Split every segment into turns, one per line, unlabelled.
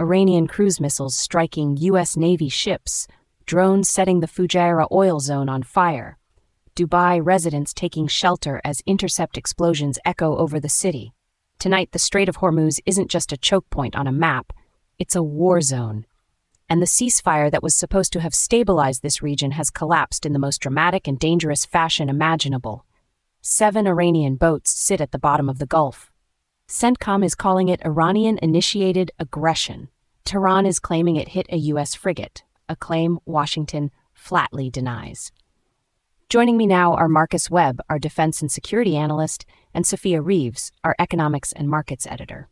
Iranian cruise missiles striking U.S. Navy ships, drones setting the Fujairah oil zone on fire, Dubai residents taking shelter as intercept explosions echo over the city. Tonight, the Strait of Hormuz isn't just a choke point on a map, it's a war zone. And the ceasefire that was supposed to have stabilized this region has collapsed in the most dramatic and dangerous fashion imaginable. 7 Iranian boats sit at the bottom of the Gulf. CENTCOM is calling it Iranian-initiated aggression. Tehran is claiming it hit a U.S. frigate, a claim Washington flatly denies. Joining me now are Marcus Webb, our defense and security analyst, and Sophia Reeves, our economics and markets editor.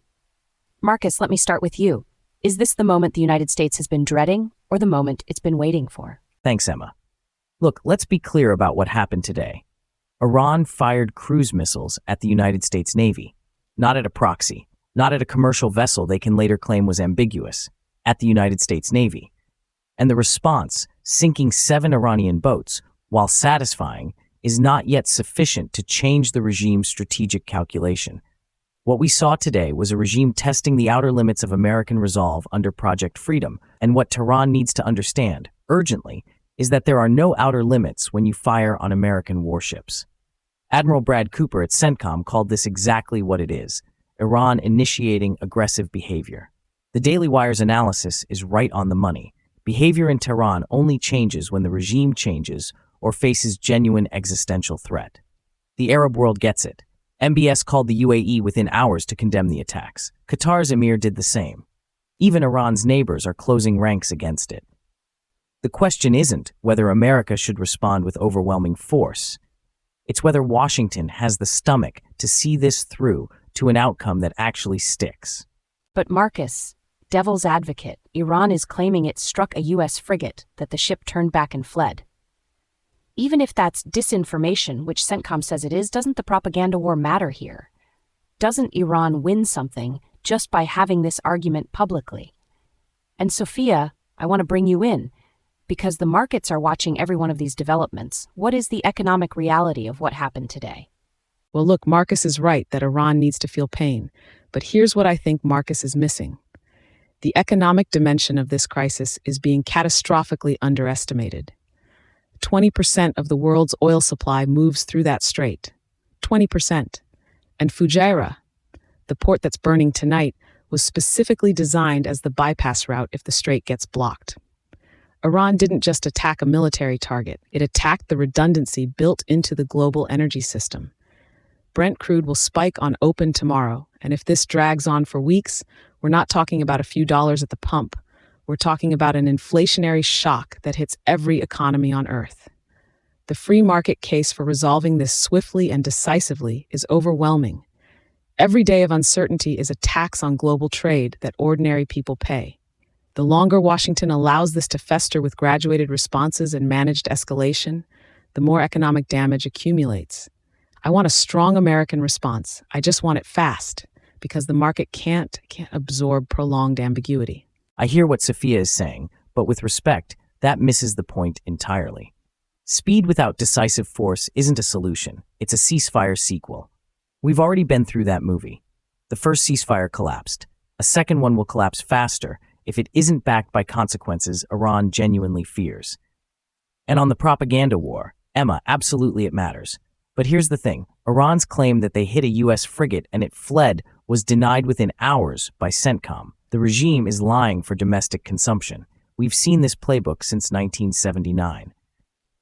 Marcus, let me start with you. Is this the moment the United States has been dreading, or the moment it's been waiting for?
Thanks, Emma. Look, let's be clear about what happened today. Iran fired cruise missiles at the United States Navy, not at a proxy, not at a commercial vessel they can later claim was ambiguous, at the United States Navy. And the response, sinking 7 Iranian boats, while satisfying, is not yet sufficient to change the regime's strategic calculation. What we saw today was a regime testing the outer limits of American resolve under Project Freedom, and what Tehran needs to understand, urgently, is that there are no outer limits when you fire on American warships. Admiral Brad Cooper at CENTCOM called this exactly what it is, Iran initiating aggressive behavior. The Daily Wire's analysis is right on the money. Behavior in Tehran only changes when the regime changes or faces genuine existential threat. The Arab world gets it. MBS called the UAE within hours to condemn the attacks. Qatar's emir did the same. Even Iran's neighbors are closing ranks against it. The question isn't whether America should respond with overwhelming force. It's whether Washington has the stomach to see this through to an outcome that actually sticks.
But Marcus, devil's advocate, Iran is claiming it struck a U.S. frigate, that the ship turned back and fled. Even if that's disinformation, which CENTCOM says it is, doesn't the propaganda war matter here? Doesn't Iran win something just by having this argument publicly? And Sophia, I want to bring you in, because the markets are watching every one of these developments. What is the economic reality of what happened today?
Well, look, Marcus is right that Iran needs to feel pain. But here's what I think Marcus is missing. The economic dimension of this crisis is being catastrophically underestimated. 20% of the world's oil supply moves through that strait. 20%. And Fujairah, the port that's burning tonight, was specifically designed as the bypass route if the strait gets blocked. Iran didn't just attack a military target, it attacked the redundancy built into the global energy system. Brent crude will spike on open tomorrow, and if this drags on for weeks, we're not talking about a few dollars at the pump. We're talking about an inflationary shock that hits every economy on Earth. The free market case for resolving this swiftly and decisively is overwhelming. Every day of uncertainty is a tax on global trade that ordinary people pay. The longer Washington allows this to fester with graduated responses and managed escalation, the more economic damage accumulates. I want a strong American response. I just want it fast, because the market can't absorb prolonged ambiguity.
I hear what Sophia is saying, but with respect, that misses the point entirely. Speed without decisive force isn't a solution. It's a ceasefire sequel. We've already been through that movie. The first ceasefire collapsed. A second one will collapse faster if it isn't backed by consequences Iran genuinely fears. And on the propaganda war, Emma, absolutely it matters. But here's the thing. Iran's claim that they hit a U.S. frigate and it fled was denied within hours by CENTCOM. The regime is lying for domestic consumption. We've seen this playbook since 1979.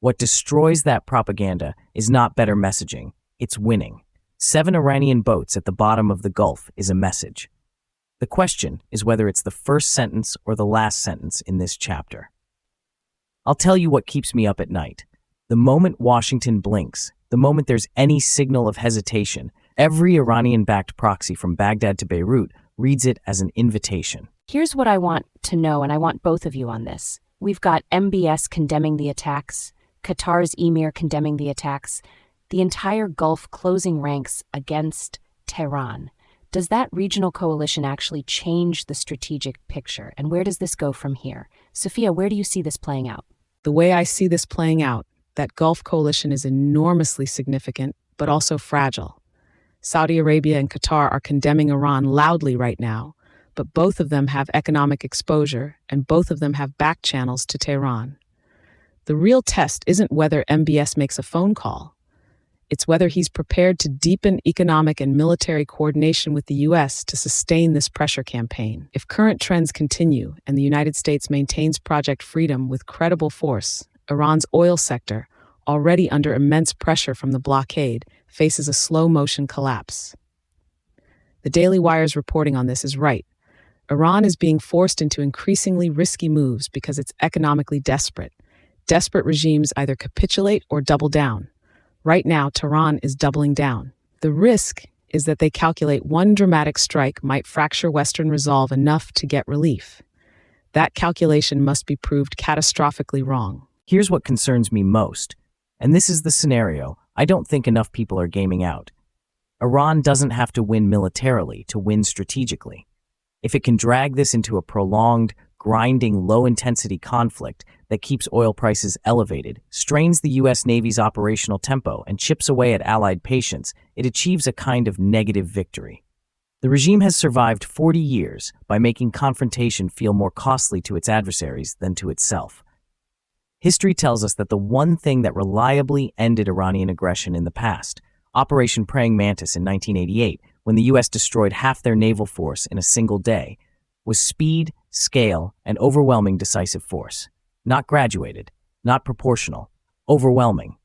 What destroys that propaganda is not better messaging, it's winning. 7 Iranian boats at the bottom of the Gulf is a message. The question is whether it's the first sentence or the last sentence in this chapter. I'll tell you what keeps me up at night. The moment Washington blinks, the moment there's any signal of hesitation, every Iranian-backed proxy from Baghdad to Beirut reads it as an invitation.
Here's what I want to know, and I want both of you on this. We've got MBS condemning the attacks, Qatar's emir condemning the attacks, the entire Gulf closing ranks against Tehran. Does that regional coalition actually change the strategic picture, and where does this go from here? Sophia, where do you see this playing out?
The way I see this playing out, that Gulf coalition is enormously significant, but also fragile. Saudi Arabia and Qatar are condemning Iran loudly right now, but both of them have economic exposure, and both of them have back channels to Tehran. The real test isn't whether MBS makes a phone call. It's whether he's prepared to deepen economic and military coordination with the U.S. to sustain this pressure campaign. If current trends continue and the United States maintains Project Freedom with credible force, Iran's oil sector, already under immense pressure from the blockade, faces a slow-motion collapse. The Daily Wire's reporting on this is right. Iran is being forced into increasingly risky moves because it's economically desperate. Desperate regimes either capitulate or double down. Right now, Tehran is doubling down. The risk is that they calculate one dramatic strike might fracture Western resolve enough to get relief. That calculation must be proved catastrophically wrong.
Here's what concerns me most, and this is the scenario I don't think enough people are gaming out. Iran doesn't have to win militarily to win strategically. If it can drag this into a prolonged, grinding, low-intensity conflict that keeps oil prices elevated, strains the U.S. Navy's operational tempo, and chips away at Allied patience, it achieves a kind of negative victory. The regime has survived 40 years by making confrontation feel more costly to its adversaries than to itself. History tells us that the one thing that reliably ended Iranian aggression in the past, Operation Praying Mantis in 1988, when the U.S. destroyed half their naval force in a single day, was speed, scale, and overwhelming decisive force. Not graduated, not proportional, overwhelming.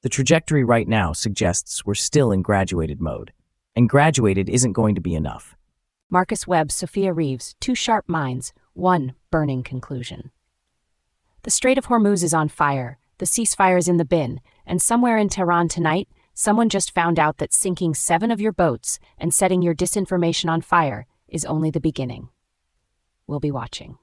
The trajectory right now suggests we're still in graduated mode, and graduated isn't going to be enough.
Marcus Webb, Sophia Reeves, two sharp minds, one burning conclusion. The Strait of Hormuz is on fire, the ceasefire is in the bin, and somewhere in Tehran tonight, someone just found out that sinking 7 of your boats and setting your disinformation on fire is only the beginning. We'll be watching.